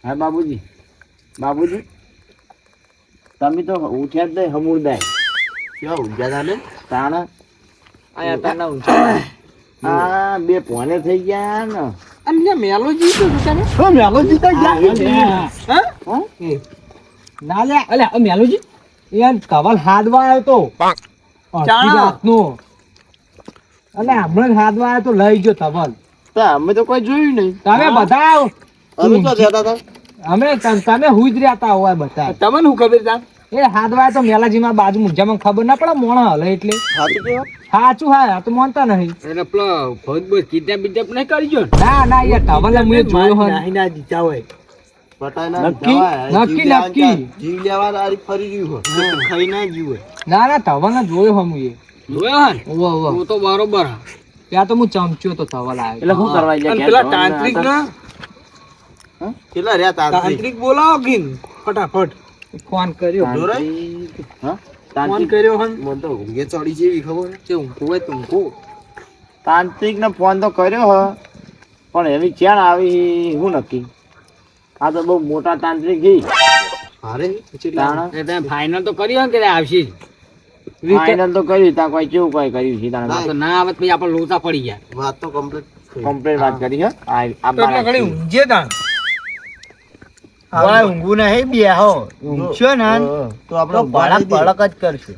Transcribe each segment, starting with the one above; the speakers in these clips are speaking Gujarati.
હા બાબુજી, બાબુજી તમે તો ઉઠ્યા જ નહીં હમુરદાય. કેવા ઊંઘ્યા તા ને? તાણા આયા તાના ઊંચા. આ બે પોને થઈ ગયા ને. અને મેલોજી તો તમે ઓ મેલોજી તો ગયા. હા ના લે અલ્યા મેલોજી યાર કવલ હાદવા આવ્યો તો ચાણા. રાતનો અને હમણાં જ હાદવા આવ્યો તો લઈ ગયો તવલ. તો અમે તો કોઈ જોયું નહીં. તમે બધા અમે તો જતા હતા. તમે હુઈ જ રહ્યા તા હોય બધા. તમને શું ખબર તા? એ હાદવા તો મેલાજીમાં બાજુ મુજામાં ખબર ના પડે મોણા હલે એટલે સાચું કેવો? સાચું હા તો માનતા નહીં. એટલે પેલો ફોજ બોય કિડનેપ બિડનેપ નહીં કરી ગયો ને? ના ના યાર તવલ મેં જોયો હોય. ના જીતા હોય. પટાના નક્કી? નક્કી, નક્કી. જીવ લેવા તારી ફરી રહ્યું હોય. ખાઈ ના જીવ હોય. ના ના તવલ ને જોયો હમ એ. જોયો હે? ઓવો ઓવો હું તો બરોબર હા. ત્યાં તો હું ચમચ્યો તો તવલ આવ્યો. એટલે શું કરવા અને ગયા? પેલા તાંત્રિક ના કેટલા રહ્યા તાંત્રિક બોલાવો કિન ફટાફટ ફોન કર્યો. હા? ફોન કર્યો હન મને તો ઊંઘે ચડી જેવી ખબર છે ઊંઘું હોય તો ઊંઘું. તાંત્રિક ને ફોન તો કર્યો હ, પણ એવી ક્યાં આવી હું નક્કી. આ તો બહુ મોટા તાંત્રિક છે. અરે તાણા. તમે ફાઇનલ તો કર્યો કે આવશે? ફાઇનલ તો કર્યું, ત્યાં કોઈ કેવું કોઈ કર્યું છે તાણે. તો ના આવે પછી આપણે લોચા પડી ગયા. વાત તો કમ્પ્લીટ કમ્પ્લેટ વાત કરી હે. આ બાર ઊંઘે તાણ હવે ઊંઘું નહીં બેહો ઊંઘશો ને તો આપણે ભડક ભડક જ કરશું.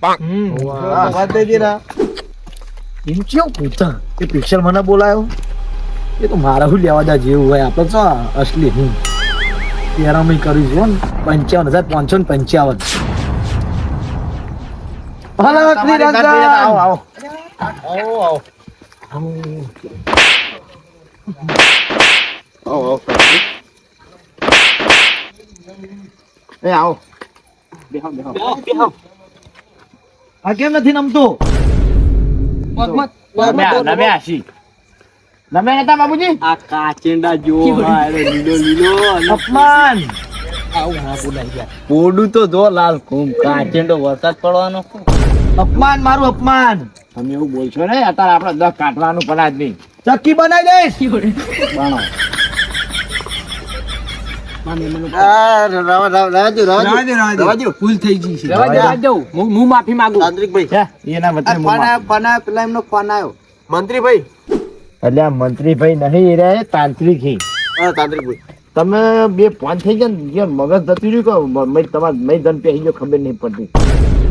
વાત દઈ દેના એમ કેવું પૂછતા એ પિક્ચર મને બોલાયો એ તો મારા શું લેવા દા જેવું હોય આપણે તો અસલી હું તેરામી કર્યું છું ને 55,555. હલો તમારી શ્રીરંજન. ઘર ભેગા આવો, આવો. આવો આવો આવો, આવો. એ આવો. બેહો, બેહો. આ કેમ નથી નમતું નમે આશી. નમે નતા બાબુજી? આ કાચેંડા જો લીલો લીલો અપમાન આવું હા બોલાઈ ગયા. પોડું તો જો લાલ કુમ કાચેંડો વરસાદ પડવાનો. અપમાન મારું અપમાન. તમે એવું બોલશો ને અત્યારે આપણે 10 કાઢવાનું પણ આજ નહીં. ચક્કી બનાવી દઈશ. ભણો. રાવાજો ફૂલ થઈ ગઈ છે. રવા દો. હું માફી માંગુ. તાંત્રિકભાઈ હે, એના વચ્ચે ફોન આવ્યો પેલા એમનો ફોન આવ્યો. મંત્રીભાઈ એટલે આ મંત્રીભાઈ નહીં રે, તાંત્રિક છે. હા તાંત્રિકભાઈ તમે બે પાંચ થઈ ગયા ને જે મગજ જતું રહ્યું કે તમારે મેં જન પહેરી ગયો ખબર નહીં પડતી.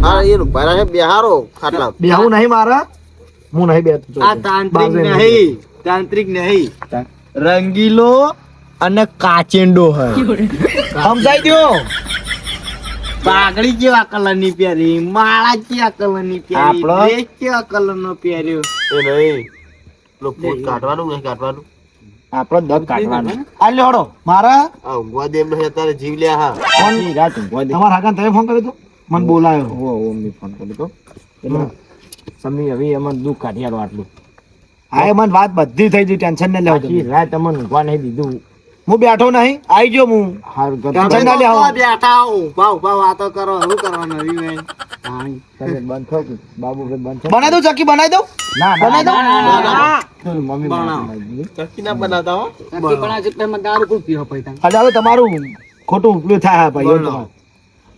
હા એનું ભારા છે બિહારો ખાટલા. બેહું નહીં મારા હું નહીં બેઠો આ તાંત્રિક નહીં તાંત્રિક નહીં રંગીલો અને કાચેંડો હે. સમજાઈ દો. પાઘડી કેવા કલર ની પહેરી, માળા કેવા કલર ની પહેરી, આપણો? ડ્રેસ કેવા કલર નો પહેર્યો. એ નહીં લો ફૂટ કાઢવાનું નહીં કાઢવાનું. આપણો દગ કાઢવાનો. આ લેવડો મારા આ ઊંઘવા દે એમ નહીં અત્યારે જીવ લ્યા હા. આખી રાત ઊંઘવા દે. તમારા હાકાને તમે ફોન કર્યો તો મને બોલાયો. ઓ મેં ફોન કર્યો તો. એટલે સમી હવે એમાં દુઃખ કાઢી આલો આટલું. હા એ મને વાત બધી થઈ ગઈ ટેન્શન ન લેવો આખી તમે. રાત અમને ઊંઘવા નહીં દીધું. હું બેઠો નહીં આવી ગયો હું. હારું તમે તમે ના લ્યા આવો. બેઠા ઊભા ઊભા વાતો કરો શું કરવાનું હવે મેં? બંધ થો કે બાબુ બંધ થો. બનાવી દઉં ચક્કી બનાવી દઉં. ના બનાવી દઉં? ના. ચલ, મમ્મી બનાવો. બનાવી. ચક્કી ના બનાવતા હો. એટલે હવે તમારું ખોટું ઉપયોગ થાય ભાઈ એવું તમારે.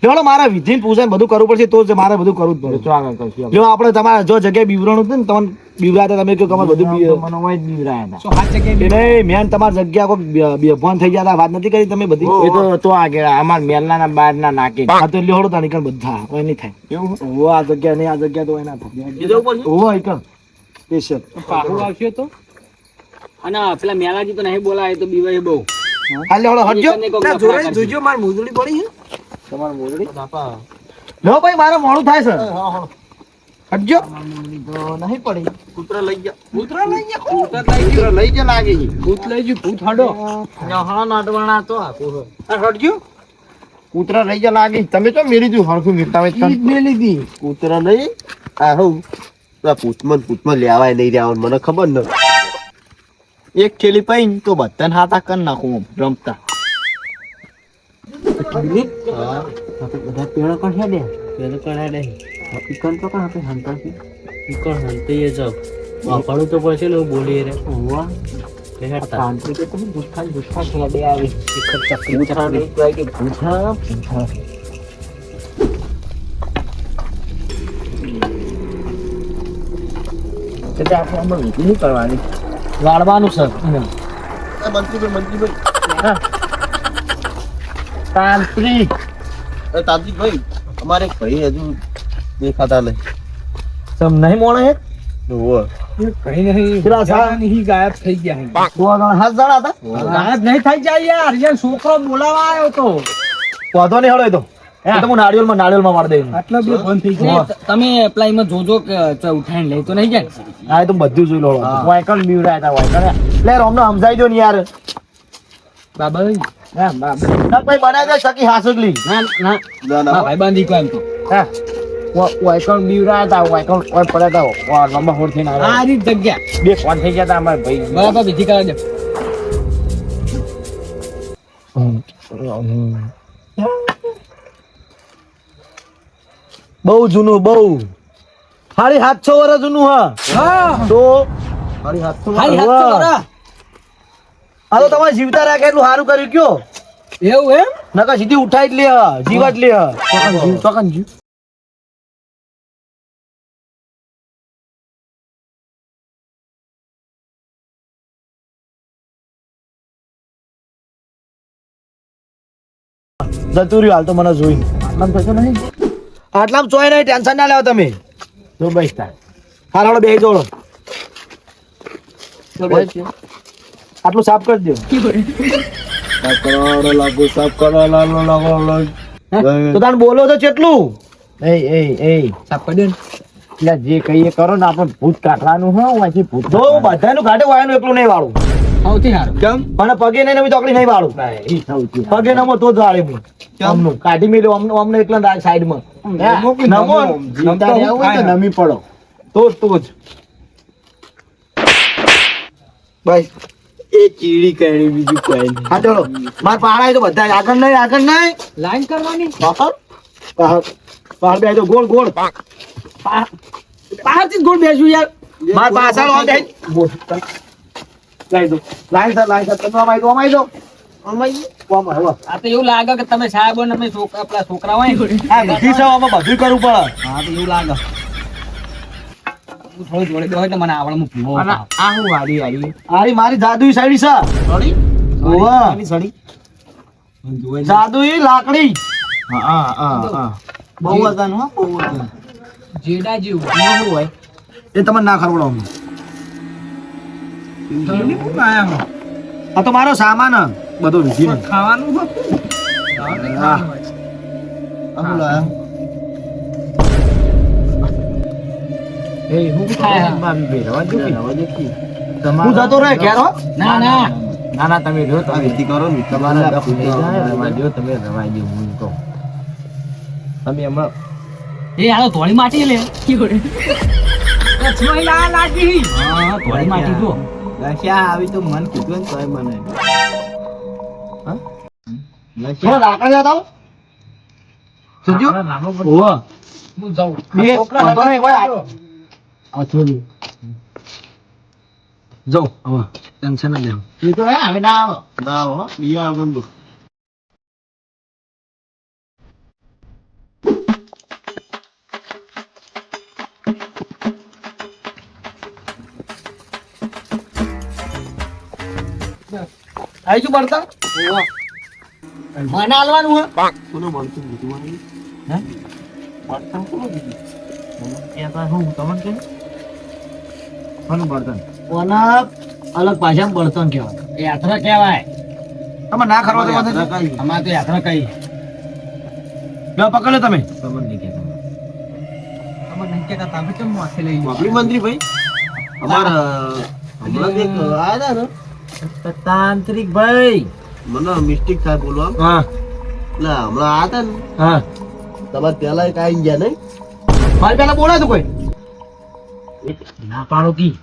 લેવડો મારા વિધિને પૂછાને બધું કરવું પડશે તો જ મારે બધું કરવું જ પડે. તો આગળ કરશું આપણે. જો આપણે તમારા જો જગ્યાએ બીવરાણું હતું ને તમને બીવરાતા તમે કહો કે અમારે બધું મને હોય જ બીવરાયા હતા. એટલે મેન તમારી જગ્યા કોઈ બેભાન થઈ ગયા હતા વાત નથી કરી તમે બધી. એ તો આગળ અમાર મેલના ના બાર ના નાખી. હા તો લેવડો તારી કણ બધા કોઈ નહીં થાય. એવું ઓ આ જગ્યા નહીં આ જગ્યા તો એના થાય. કીધું પડશે? ઓ આઈ કણ સ્પેશિયલ. પાકું આવશે તો અને પેલા મેલાજી તો નહીં બોલાય તો બીવાય બહુ. હા લેવડો હટજો. જોજો મારી મુજડી પડી તમારે મોરડી લો ભાઈ મારે મોડું થાય છે. હટજો. તો નહીં પડી. કૂતરા લઈ ગયા. કૂતરા લઈ ગયા. કૂતરા લઈ ગયા લાગે છે. ભૂત લઈ ગયું ભૂત હડો. હા નાટવાણા તો આખું હટજો. કૂતરા લઈ જા લાગી. તમે તો મેરી તું હરખું મીઠા હોય ઈ જ મેં લીધી. કૂતરા લઈ આહો પૂતમાં લેવાય નહીં રહ્યા મને ખબર ન. એક થેલી પૈન તો બધાને હાથા કરી નાખું આમ રમતા. બધા પેડો કણ હેડે. પેલો કઢાડે ઈકન તો કાં આપણે હંતા છે ઈકન હંતે એ જાવ વાપડું તો પડશે લો બોલી રે હોવા તાંત્રિકે તો ભૂસા ખેડે આવી એક ચકલી ચકલી કહેવાય કે ભૂસા એટલે આપણે આમાં વિધિ નહીં કરવાની વાળવાનું છે મંત્રીભાઈ તાંત્રિક તાંત્રિકભાઈ અમારે એક ભાઈ હજુ દેખાતા નહીં સમ નહીં મોણે હે ઓહો કઈ નહીં પેલા નહીં ગાયબ થઈ ગયા હાથ જણા હતા ગાયબ નહીં થઈ જાય યાર યાર છોકરો બોલાવા આવ્યો તો વાંધો નહીં હળો એ તો હું નાળિયેરમાં મારી દઈ આટલા બે બંધ થઈ ગયા તમે એપ્લાયમાં જોજો કે ઉઠાઈને લઈ તો નહીં જાય હા એ તો બધું જોઈ લો વાયકલ બીવરાયા હતા વાયકલ લે રોમને સમજાઈ દો ને યાર બાબા હા બાબા ના ભાઈ બનાવી દે શકી હાસગલી ના ના ના ભાઈ બાંધી કો એમ તો હા વાયકલ બીવરાયા હતા વાયકલ ઓય પડ્યા હતા લંબા હોડ થઈને આ આવ્યા રીત જગ્યા બે ફોન થઈ ગયા હતા અમારા ભાઈ બરાબર વિધિ કરાવી દે બહુ જૂનું બહુ સાડી 700 વર્ષ જૂનું હા હા તો મારી હાથ તો હાઈ હાથ તો વરા આ તો તમારે જીવતા રાખે એટલું સારું કર્યું કયો એવું એમ નકા સીધી ઉઠાઈ જ લે જીવા જ લે ચોકન જીવ જતું રહ્યું હાલ તો મને જોઈ આટલામ થતો નહીં આટલામ ચોય નહીં ટેન્શન ના લેવો તમે જો બસ થાય હારાળો બે જોડો આટલું સાફ કરી દો સાફ કરો લાગો તો તાન બોલો તો કેટલું એ સાફ કરી દે એટલે જે કહીએ કરો ને આપણે ભૂત કાઢવાનું હોય વાંચી ભૂત તો બધાનું કાઢે વાયનું એકલું નહીં વાળું સૌથી સારું કેમ મને પગે નહીં નવી તકલી નહીં વાળું પગે નમો તો જ વાળે હું આમનું કાઢી મેલ્યો અમને એકલા સાઈડમાં નમો જીવતા રહ્યા હોય તો નમી પડો તો જ બસ એ ચીડી કરી બીજું કઈ નહીં હા ચલો માર પહાડ તો બધા આગળ નહીં લાઈન કરવાની પહાડ બે તો ગોળ ગોળ બહારથી જ ગોળ બેસું યાર માર પાછળ ઓમ જાય લાઈન સર તમે અમાઈ દો આ તો એવું લાગે કે તમે સાહેબ અને અમે આપણા છોકરા હોય ને. આ વિધિ છે આમાં બધું કરવું પડે હા તો એવું લાગે હું થોડી જોડે હોય તો મને આવડે હું ભૂવો અને આ હું હારી મારી જાદુઈ સાડી છે સડી ઓવા સડી જાદુઈ લાકડી બહુ વજન હો બહુ વજન જેડા જેવું એમાં શું હોય એ તમને ના ખરવડો અમને. આ તો મારો સામાન હે, બધો વિધિ નો. ખાવાનું હા. એ હું ખાય. હું જતો રહે ઘેર હો. ના ના ના તમે જો આ વિધિ કરો ને તમારા તમે રવાઈ દો હું કહું તમે હમણાં એ આ તો ધોળી માટી લે લક્ષ્મણ લા લાગી હા ધોળી માટી જો લખ્યા આવી તો મન કીધું ને તોય મને થોડો લાકડી લેતા આવો. સુજો? ઓવા. હું જાઉં બે વાંધો નહીં, ભાઈ, આ થોડું. જાઉં, હવે. ટેન્શન ના લેવું. એ તો હે, હવે ના આવે. ના હો બીયા બંધુ આઈ છું પડતા? મને હાલવાનું હે? કોને મળતું બીજું આવી હે? પડતા કોને બીજું કહેતા હું તમને કે કોનું બળતણ? કોના અલગ ભાષામાં બળતણ કહેવાય. એ યાત્રા કહેવાય તમે ના ખરવા તો યાત્રા કઈ અમારે તો યાત્રા કઈ બે પકડ લો તમે. તમને નહીં કહેતા તમે કેમ માથે લઈ બાપડી મંત્રી ભાઈ અમારા હમણાં એક આયા હતા ને તાંત્રિક ભાઈ. મને મિસ્ટેક થાય બોલવા હા એટલે હમણાં આયા હતા ને હા તમારે પેલા એક આઈ ગયા નહીં મારી પેલા બોલાય તો કોઈ ના પાડો કી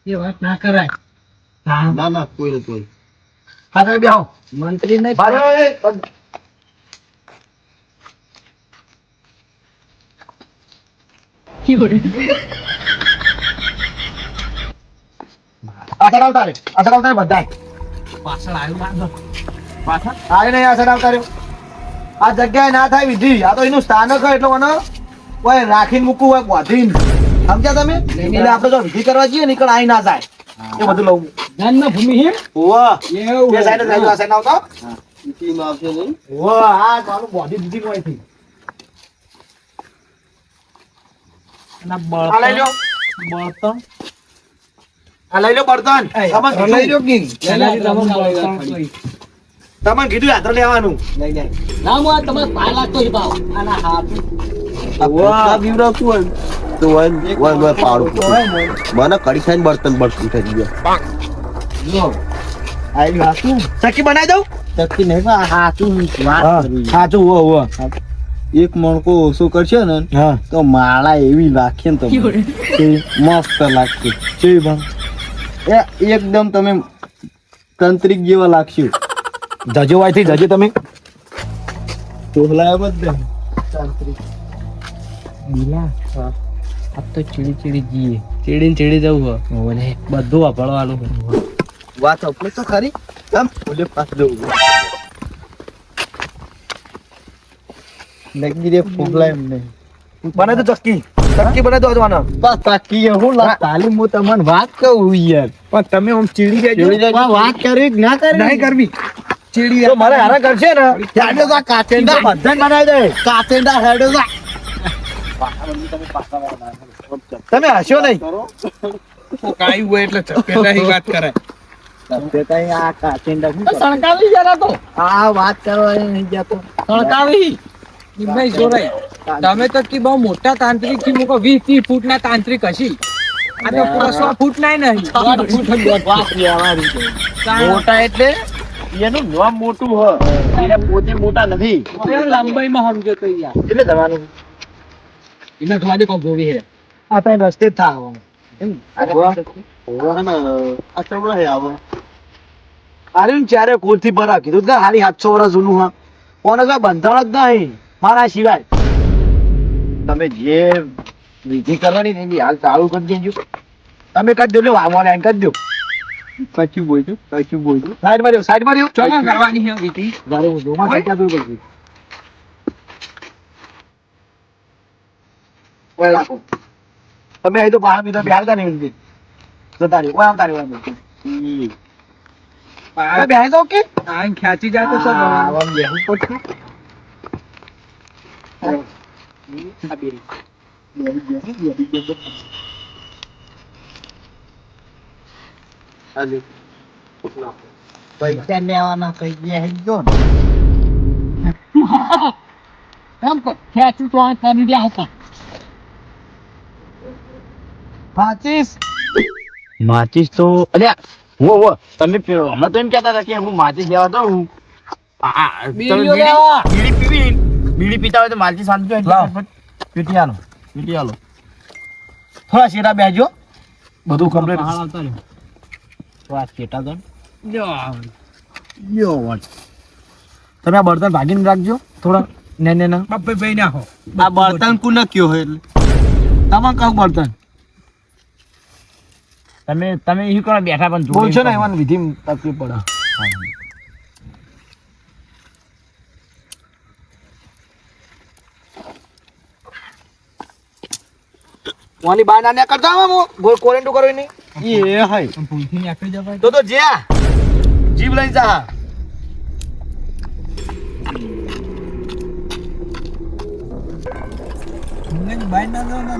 એ વાત ના કરાય ના ના કોઈ ને કોઈ પાછળ બેહો. મંત્રી નહીં પાછળ આવતા રે બધાય પાછળ આવ્યું લાગે. આવે નહીં આ સડાવ કર્યો આ જગ્યાએ ના થાય વિધિ આ તો એનું સ્થાનક હોય એટલે મને કોઈ રાખીને મૂકવું હોય ગોધીને સમજ્યા તમે એટલે આપણે જો વિધિ કરવા જઈએ નીકળ આઈ ના જાય એ બધું લઉં ધ્યાન ભૂમિ હે ઓવા એવું એ સાઈડ જાય આ સાઈડ આવતો સિટીમાં આવશે નહીં ઓવા આ ચાલુ બોડી દીધી કોઈ થી ના આ લઈ લો બળતણ આ લઈ લો બર્તન લઈ લો કે તમને કીધું યાત્ર લેવાનું ના હું આ તમારે પાય લાગતો છે ભાવ આના હાથ આ બીવડાવતું હોય તો વન પાડું મને કડી ખાઈને બર્તન થઈ ગયા આઈ હાસું સકી બનાવી દઉં ચક્કી નહીં પણ હાચું વાત કરવી. સાચું હો એક મણકો ઓછો કરશે ને હા તો માળા એવી રાખે ને તમે કે મસ્ત લાગશે ચેવી બન એ એકદમ તમે તંત્રિક જેવા લાગશે જજો વાય થી જજો તમે તોહલાય બધા બીલા આ તો ચીડી જીએ ચીડી જવું હોય બધું વાપરવાનું વાત આપણે તો ખરી આમ બોલે પાસ જવું લગી રે ફોગલા એમ નહીં બને તો ચક્કી બને તો અજવાના બસ તાકી હું લા તાલીમ હું તમને વાત કહું યાર પણ તમે આમ ચીડી પણ વાત કરવી કે ના કરવી નહીં કરવી ચીડી તો મારે હારા કરશે ને હેડો જા કાચેંડા બધાને બનાવી દે કાચેંડા હેડો જા તમે હસ્યો નહીં કાઈ હોય એટલે પેલા વાત કરાય તે કઈ આ કાચેંડા શું કરે? સણકાવી જરા તો આ વાત કરવા નહીં જતો સણકાવી ભાઈ જોરાઈ તમે તો કે બહુ મોટા તાંત્રિક થી મૂકો 20-30 ફૂટના તાંત્રિક હશી આ તો પૂરા 100 ફૂટ ના નહીં 100 ફૂટ જ વાત વ્યવહારિક છે. મોટા એટલે એનું નામ મોટું હ એને પોતે મોટા નથી લંબાઈમાં સમજો તો યાર એટલે જવાનું એને તમારી કોઈ ગોવી હે આ તો રસ્તે જ થાવ આ ચવડા હે આવો અરે ચારે કોરથી ભરા કીધું કે હારી 700 વર્ષ જૂનું હા કોને કોઈ બંધાણ જ નહીં મારા સિવાય તમે જે વિધિ કરવાની ને એની હાલ ચાલુ કરી દેજો તમે કરી દો લે વામોને એમ કરી દો કચ્યું બોલ્યું સાઈડ માં રહ્યો ચોકા કરવાની હે વિધિ ગાડી હું જોમાં સાઈડ આપી પડશે ઓય રાખો તમે અહીં તો બહાર બીજા બિહાર કા નહીં વિધિ જતા રહ્યો ઓય આવતા રહ્યો ઓય બેહી જાઓ કે આ ખેંચી જાય તો સર આમ બેહવું પડશે પૈસા લેવાના કઈ ગયા જો એમ કો ખેંચી તો આ કરી દે હતા માચીસ તો અલ્યા વો તમે હમણાં તો એમ કહેતા હતા કે હું માચીસ લેવા દઉં બીડીઓ લેવા. બીડી પીતા હોય તો માચીસ આપજો લાવ. પીટિયાનો બીડી આલો થોડા શેરા બેજો બધું કમ્પ્લીટ વાત કેટા તો તમે આ બર્તન ભાગીને રાખજો થોડા ને ના બાપે ભાઈ નાખો આ બર્તન કુ કયો હોય એટલે તમામ કહું બર્તન તમે એ કરો બેઠા પણ બોલશો ને એમાં વિધિ તકલીફ પડે વાની બહાર ના કરતા આમ ગોળ કોરેન્ટુ કરો નહીં એ hay ભૂલથી નીકળી જવાય તો જ્યાં જીભ લઈ જા બાય ના દો ના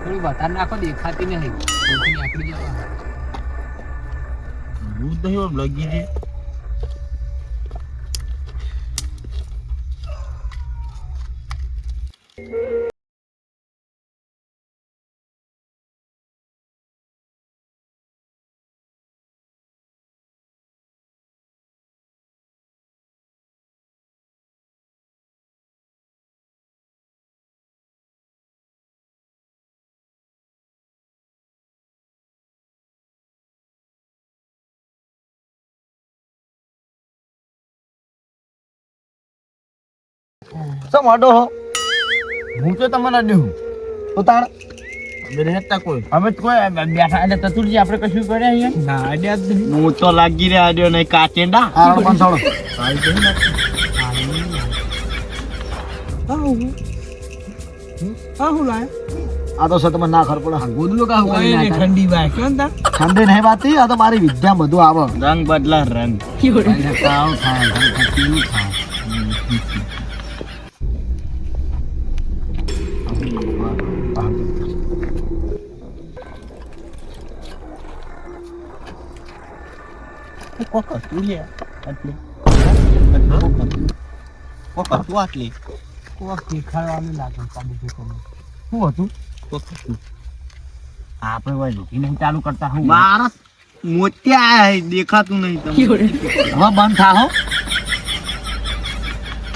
થોડી વધારે નાખો દેખાતી નહીં ભૂલથી નીકળી જવાય દૂધ નહીં લગી છે શું મોટો હો હું તો તમને દેવું તો તાણ અમે તો કોઈ બેઠા એટલે ચતુરજી આપણે કશું કર્યા અહીંયા હું તો લાગી રહ્યા નહીં કાચેંડા હાલો પણ થોડો આ તો સતમાં ના ખબર પડે ગોદલો કા ઠંડી વાય કેમ તા ઠંડી નહીં વાતી આ તો મારી વિદ્યા બધું આવે રંગ બદલા રંગ કાવ થાય કેવું થાય આપણે ભાઈ લૂંટીને ચાલુ કરતા હું મારા મોત્યા આયા દેખાતું નહીં તમને હવે બંધ થા હો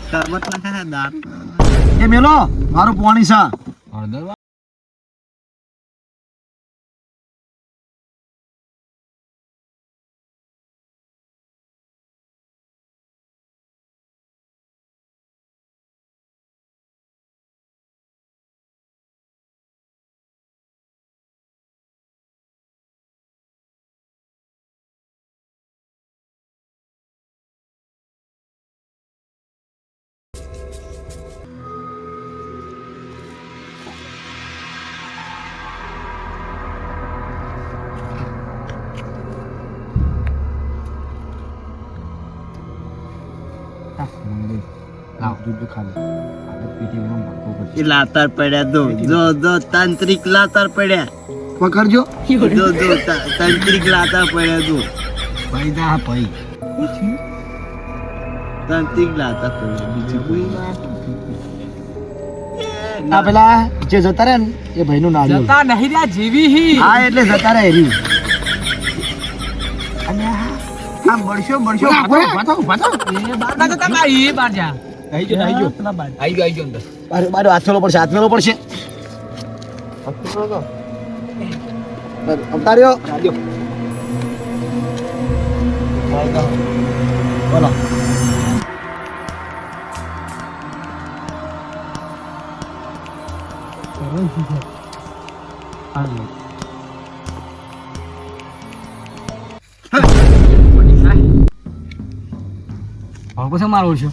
શરબત નાખે દારૂ એ મેલો મારું પાણી છે એ લાતાર પડ્યા જો તાંત્રિક લાતાર પડ્યા પકડજો જો તાંત્રિક લાતાર પડ્યા જો ભાઈ જા ભાઈ તાંત્રિક લાતાર પડ્યા બીજું કોઈ આ પેલા જે જતા રહ્યા ને એ ભાઈનું નામ જતા નહીં રહ્યા જીવી હી હા એટલે જતા રહ્યા એરી આમ બળશો એ બાર ના જતા બા એ બાર જા આઈ ગયો પેલા બાર આઈ ગયો અંદર બારે હાથ મેલો પડશે અવતાર્યો બોલો પછી મારો છો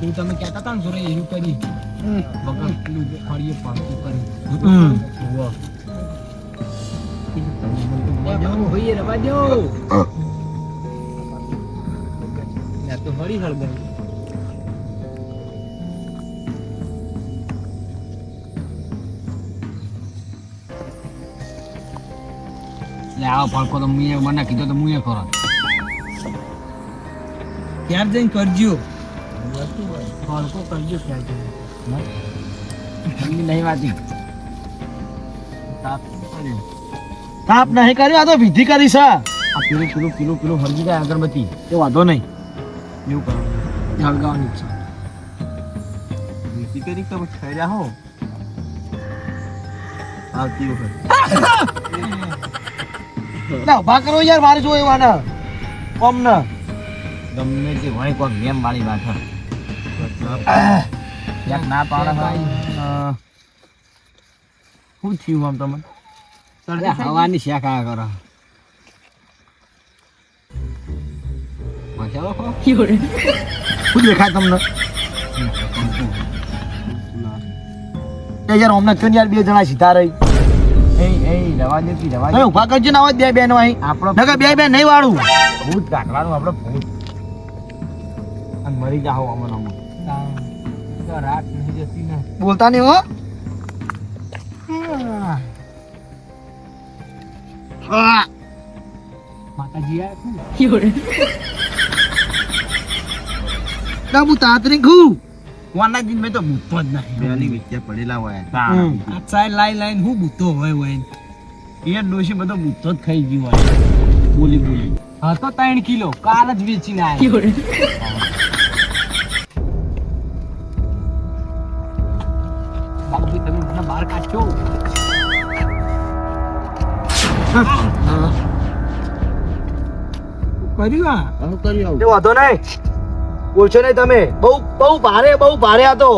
તું તમે કહેતા હતા ને જોરે એવું કરી વગર પેલું ફરીએ પાકું કરી હોઈએ રવા દો તો હળી હળગાઈ આવો ફળકો તો મુએ મને કીધો તો મુએ કરો ત્યાં જઈને કરજો ફળકો કરજો ત્યાં જઈને નહીં વાતી તાપ નહીં કર્યો આ તો વિધિ કરી છે આ પેલું હળગી જાય અગરબત્તી એ વાંધો નહીં એવું કરો હળગાવાની છે કરી તો ઠર્યા હો આવતી વખત ઉભા કરો યાર મારે જો એવાના કોમ ને ગમે તે હોય કોઈ ગેમ વાળી વાત યાર ના પાડે શું થયું આમ તમને હવાની શેક આ કરો મસાલો ખો શું દેખાય તમને એ યાર હમણાં કેમ યાર બે જણા સીધા રહી રવા દેતી રવા તમે ઉભા કરજો ને આવા બે બેનો અહીં આપણો નકર બે બેન નહીં વાળું ભૂત કાઢવાનું આપણો ભૂત અને મરી જાઓ અમન અમન રાત નહીં જતી ને બોલતા નહીં હો માતાજી આયા ના હું તાતરી ખું કોના દિન મેં તો બૂતો જ નહીં બેની વિદ્યા પડેલા હોય આ ચાય લાઈન હું બૂતો હોય એ ડોશી બધો બૂતો જ ખાઈ ગયું હોય બોલી હા તો 3 કિલો કાલ જ વેચીને આવ્યો બાપુજી તમે મને બહાર કાઢશો કર્યું આ હું કરી આવું. એ વાંધો નહીં, બોલશો નહીં તમે. બહુ ભારે આ તો.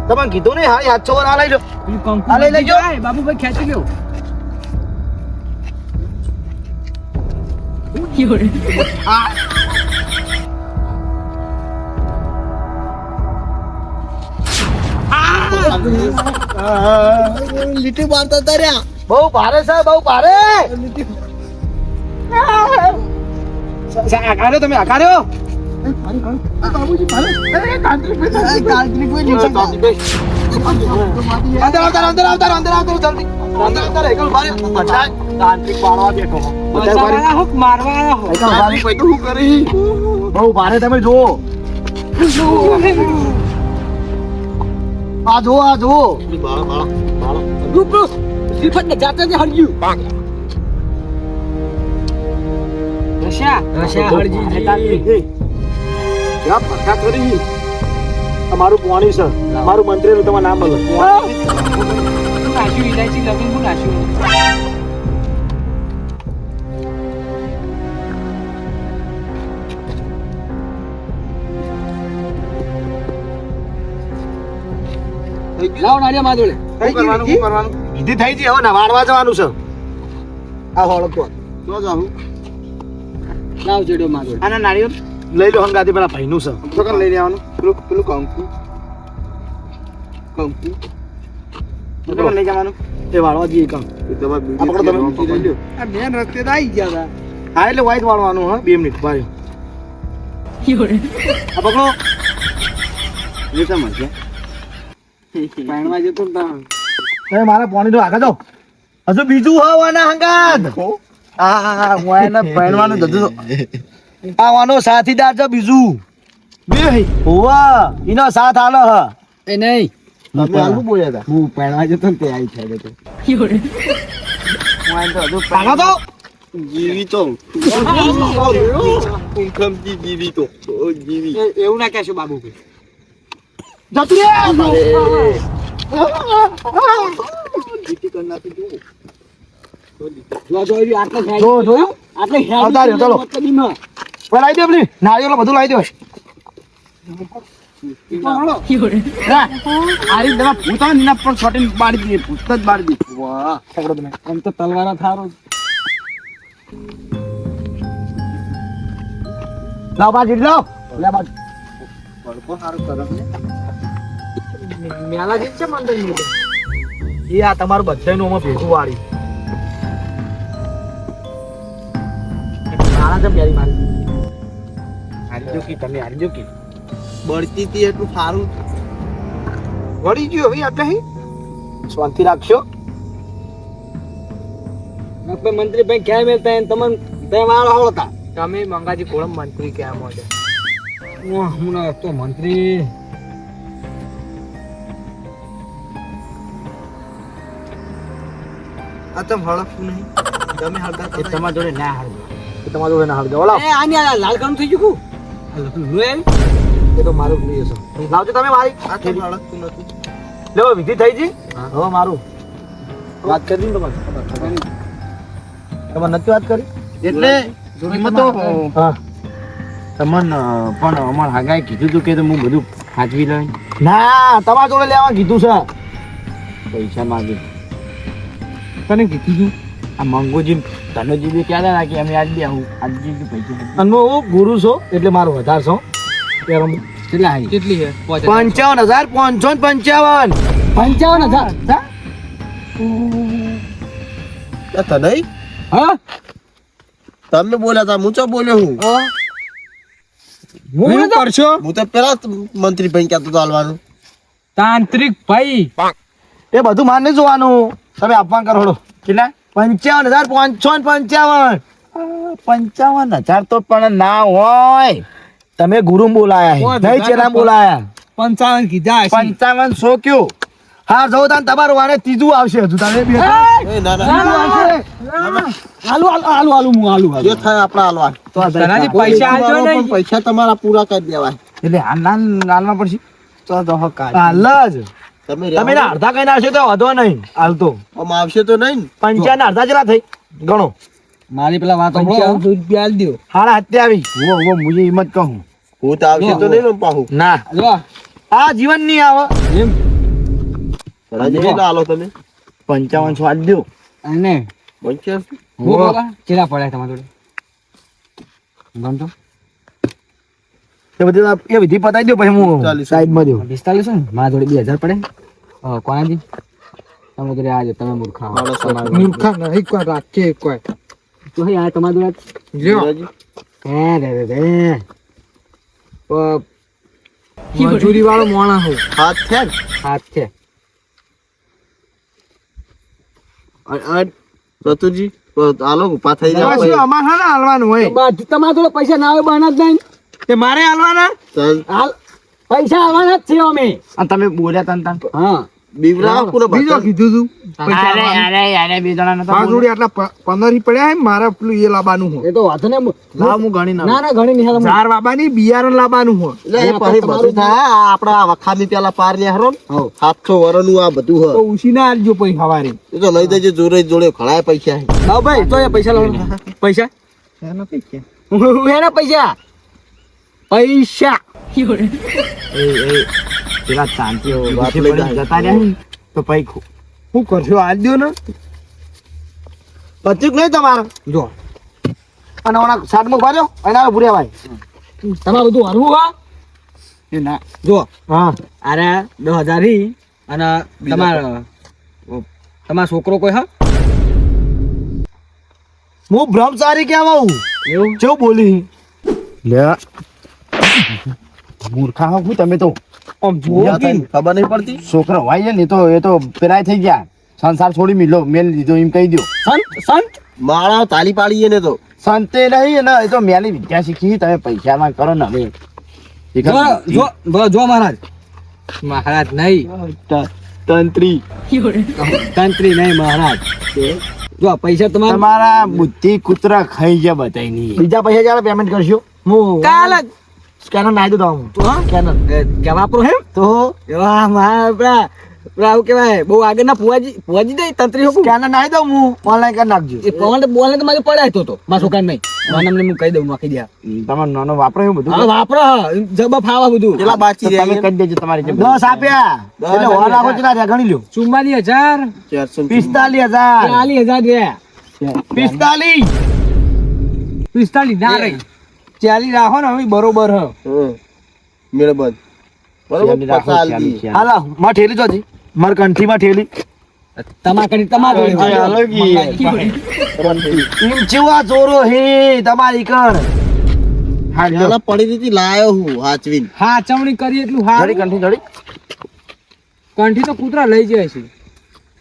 તમે કીધું નહીં, હારી 700 વાર આ લઈ લો. પેલું કંકુ આ લઈ લેજો. જાય, બાબુભાઈ ખેંચી લ્યો. લીટી મારતા હતા રહ્યા. બહુ ભારે છે, બહુ ભારે. આકાર્યો તમે, આકાર્યો. અંદર આવતા જલ્દી. અંદર એકલ ભારે. બધા તાંત્રિક પાડવા બેઠો. બધા ભારે. મારવા હોક, મારવા આયા હો. એકલ ભારે. ભાઈ તો શું કરી? બહુ ભારે તમે જુઓ. આ જુઓ, આ જુઓ. રૂપ શ્રીફળને જાતે જ હળગ્યું. રશા હળજી. ક્યાં ફરકા કરી? તમારું પાણી છે, મારું મંત્રી તમારું નામ બોલો. નાશ્યું ઇલાયચી લવિંગ નાશ્યું. લાવો નાડિયા માં જોડે. શું કરવાનું? શું કરવાનું? વિધિ થઈ છે, હવે નવાડવા જવાનું છે. આ હોળકો જો જાઉં. લાવ જોડ્યો માં જોડે. આના નાળિયેર લઈ લો હંગાથી પેલા ભાઈનું છે. તો કણ લઈને આવવાનું? પેલું કંકુ. તો કણ લઈ જવાનું? એ વાળવા જઈએ કામ. એ તમારે આ પકડો તમે. બીજી લઈ લ્યો. આ મેન રસ્તે તો આવી ગયા હતા. હા એટલે વાઈટ વાળવાનું, હા 2 મિનિટ ભાઈ. આ પકડો. એ તો મળશે. પાણવા જતો ને તાં. તમે મારા પાણી તો આગળ જાઓ. હજુ બીજું હવાના હંગાત. આ વાયના પહેણવાનું જતું. આવાનો સાથીદાર છે બીજું. બે હોવા એનો સાથ આલો હ. એ નહીં. તમે આલુ બોલ્યા હતા. હું પહેણવા જતો ને તે આવી થાય તો આગળ તો જીવી તો. ઊંઘમથી જીવી તો. ઓ જીવી. એવું ના કહેશો બાબુભાઈ. જતું રે. જો જો એ આટલે જો જોયું? આટલે આવતા રહ્યો, ચલો. મતલબીમાં. પણ લાવી દે પેલી નાળિયેર બધું લાવી દે. આરી દવા ભૂતા નીના પર છોટીને બાળી દીધી. ભૂત જ બાળી દીધી. વાહ પકડો તમે. આમ તો તલવારા થારો. લાવ બાજી લાવ. લે બાજી. મેલા જે છે મંદિર ની. એ આ તમારું બધાયનું આમાં ભેગું વાળી. નાના જેમ પ્યારી મારી. હારી જો કી તમે હારી જો કી. બળતી હતી એટલું સારું. વળી ગયો હવે આપણે હી. શાંતિ રાખશો. આપણે મંત્રી ભાઈ ક્યાં મેલતા એને તમને બે વાળો હતા. તમે મંગાજી કોળમ મંત્રી ક્યાં મોડે. હું ના તો મંત્રી. આ તો હળકતું નહીં. તમે હળતા એ તમારા જોડે ના હાલ. એ તમારા જોડે ના હાલ. ઓલા એ આની આ લાલ કામ થઈ ગયું. એ તો મારું પ્રિય છે. લાવજો તમે મારી. આ તો હળકતું નથી. લો વિધિ થઈ જી. હવે મારું વાત કરી દીધી તમારે. તમારે નથી વાત કરી એટલે એમાં તો હા. તમને પણ અમાર હાગાએ કીધું હતું કે હું બધું સાચવી લઈ ના તમારા જોડે લેવા કીધું છે. પૈસા માંગે. તને કીધું છું આ મંગોજી ધનોજી બી કહેતા હતા કે અમે આજ બી આવું આજે બી પૈસા અને હું ગુરુ છું એટલે મારું વધારે છો. કેટલા આવી કેટલી છે? 55,555. 55,000. તને હા? તમે બોલ્યા હતા હું ચો બોલ્યો હું હું તો કરશો હું તો પેલા મંત્રી ભાઈ કહેતો હતો હાલવાનું. તાંત્રિક ભાઈ. એ બધું માર નહીં જોવાનું. તમે આપવાન કરો. કેટલા 55,555. 55,000 તો પણ ના હોય. તમે ગુરુ બોલાયા કોઈ હે નહીં ચેલા બોલાયા. 55 કીધા હશે. 55 કયો હા જો તાન તમારું વારે ત્રીજું આવશે હજુ તમે બે એ ના ના જે થાય આપણા હાલવા તનાજી પૈસા આલજો નહીં. પૈસા તમારા પૂરા કરી દેવાય. એટલે હાલના પડશે તો તો હકાય. હાલ જ તમે તમે ના અડધા કઈ નાખશો તો વધો નહીં હાલ તો આમ આવશે તો નહીં ને. 55 ના અડધા જેટલા થઈ ગણો મારી પેલા વાત 55 રૂપિયા આલ દ્યો. હાડા હત્યા આવી વો મુજે હિંમત કહું ભૂત આવશે તો નહીં ને પાહુ ના જો આ જીવન નહીં આવે એમ રાજી કેટલા આલો તમે 55 સ્વાદ દો અને 85 હું બોલા કેટલા પડ્યા તમારા જોડે ગમતો એ બધી એ વિધિ પતાઈ દો પછી હું 40. સાઈડમાં દઉં 45 ને મારા જોડે 2000 પડે કોનાજી તમે જોડે આજો તમે મૂર્ખા મૂર્ખા નહીં કોઈ રાખે કોઈ તો હે આ તમારા જોડે રાજી હે રે મજૂરી વાળો મોણા હું હાથ છે ને હાથ છે રતુજી આલો ઉભા થઈ જાવ અમાર હા હાલવાનું હોય તમારા જોડે પૈસા ના આવે બહાના જ નહીં તે મારે હાલવાના ચાલ હાલ પૈસા આવવાના જ છે અમે અને તમે બોલ્યા તન તન હા બીવરા પૂરો બીજો કીધું તું અરે બે જણા નતા જોડી આટલા 15 પડ્યા હે મારે પેલું એ લાવવાનું હોય એ તો વાંધો ને લાવ હું ગણી ના ના ઘણી નહીં હાલ ચાર બાબાની બિયારણ લાવવાનું હોય એટલે એ પછી બધું થાય આપડા વખામી પેલા પાર ને હરો 700 વરનું આ બધું હ તો ઉસી ના આલજો પછી હવારે એ તો લઈ દેજે જોડે જોડે ઘણા પૈસા હે લાવ ભાઈ તો એ પૈસા લાવ પૈસા એના પૈસા પૈસા પેલા તાંતીઓ વાત વિશે લઈ પડી જાય. જતા રહ્યા ને, તો પછી શું કરશો આલ દો ને પચીક નહીં તમારે જો અને ઓલા શાકમાં ભાર્યો અને આવે ભૂર્યા ભાઈ તમારે બધું હરવું હા એ ના જો હા અરે 10,000 રી અને તમારો છોકરો કોઈ હા હું બ્રહ્મચારી કેવા હું એવું કેવું બોલી લે મૂર્ખા હો હું તમે તો આમ જુઓ યા કે તને ખબર નહીં પડતી છોકરો હોય છે ને એ તો પેરાય થઈ ગયા સંસાર છોડી મિલો મેલ લીધો એમ કહી દો સંત સંત માળા તાલી પાડીએ ને તો સંતે નહીં ને એ તો મેલી વિદ્યા શીખી તમે પૈસામાં કરો ને હવે જો જો મહારાજ મહારાજ નહીં તંત્રી તંત્રી નહીં મહારાજ જો પૈસા તમારા તમારા બુદ્ધિ કૂતરા ખાઈ ગયા બતાઈ નહીં બીજા પૈસા જયારે પેમેન્ટ કરશો હું કાલ જ સ્કેનર નાખી દઉં હું સ્કેનર કે વાપરો હે તો વાહ મારા પેલા આવું કેવાય બહુ આગળ ના પુવાજી દે તંત્રી હુકુમ સ્કેનર નાખી દઉં હું ઓનલાઈન કરી નાખજો એ પવન બોલે તો મારે પડ્યા તો મારા છોકરા નહીં મારા નામને હું કહી દઉં નાખી દે તમારો નાનો વાપરો એવું બધું હવે વાપરો જબ ફાવા બધું કેટલા બાકી તો તમે રહ્યા કરી દેજો તમારી જેમ 10 આપ્યા એટલે વાર રાખો કેટલા રહ્યા ગણી લ્યો 44,000 45000 45,000 45 ના રહી 40 રાખો ને હવે બરોબર હ મેળે બંધ બરોબર 50 આલી દી. હાલા માં ઠેલી જોજી માર કંઠી માં ઠેલી એમ જેવા ચોરો હે તમારી કણ પેલા પડી હતી લાયો હું હાચવીન હાચવણી કરી એટલું જડી કંઠી જડી કંઠી તો કૂતરા લઈ જાય છે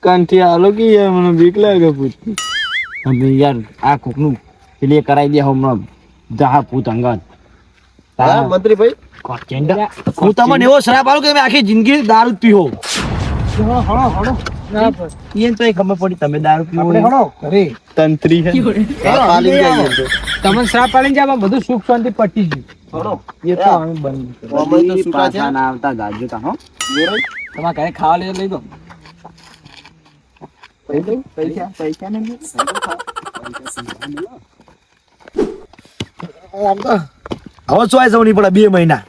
કંઠી હાલો કે યાર મને બીક લાગે પૂછ અમે યાર આ કોકનું પેલી કરાઈ દે હમણાં જહા પૂત અંગત હા મંત્રી ભાઈ હું તમને એવો શરાબ આલું કે મેં આખી જિંદગી દારૂ જ પીવો એને તો ખબર પડી તમે દારૂ પીવો તંત્રી હે પાલી જઈએ તો તમને શ્રાપ પાડીને જાય બધું સુખ શાંતિ પટી ગયું એ તો અમે બંધ ઓમય તો છૂટા છે ના આવતા ગાજો તા હો તમારા ઘરે ખાવા લઈ દો પૈસા ને હવે ચોય જવું નહીં પડે 2 મહિના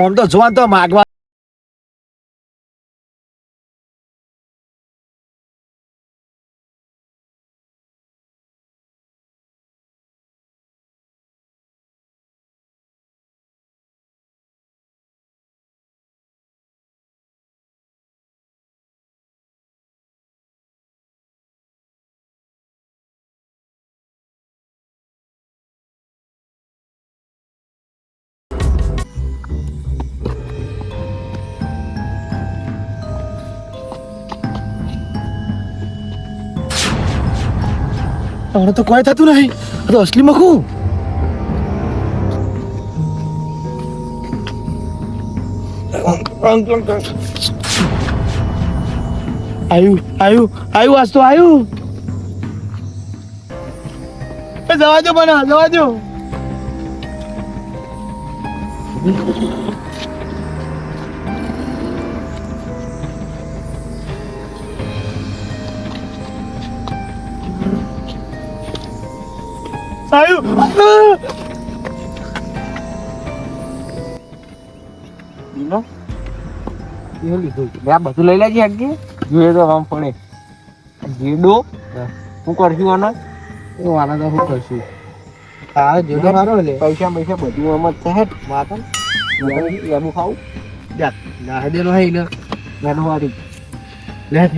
આમ તો જોવા તો માગવા હવે તો કોઈ થતું નહીં આ તો અસલી મખું આયુ આજ તો આયુ જવા દો મને જવા દો બધું લઈ લેજે આગળ જોઈએ તો આમ પડે જેડો શું કરશું આના આના તો શું કરશું હા જેડો સારો લે પૈસા બધું આમ જ છે માતા એનું ખાવું ના દેલો હે ને એનું વારી લેટ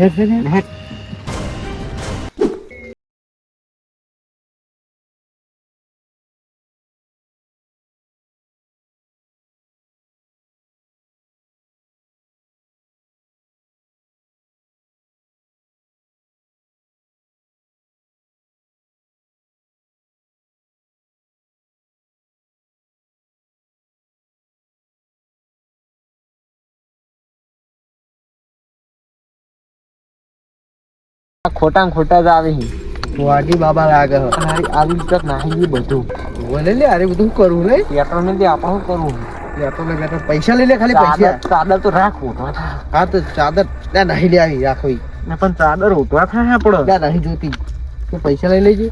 ખોટા જ આવે વાડી બાબા લાગે આવી રીતે નાહી બધું બોલે લે અરે બધું કરવું રે પેટ્રોલ ને આપણે શું કરવું પેટ્રોલ પૈસા લઈ લે ખાલી પૈસા ચાદર તો રાખવું હા તો ચાદર ત્યાં નાહી લે આવી રાખો પણ ચાદર ઉઠવા થાય આપડે ત્યાં નહીં જોતી તો પૈસા લઈ લેજે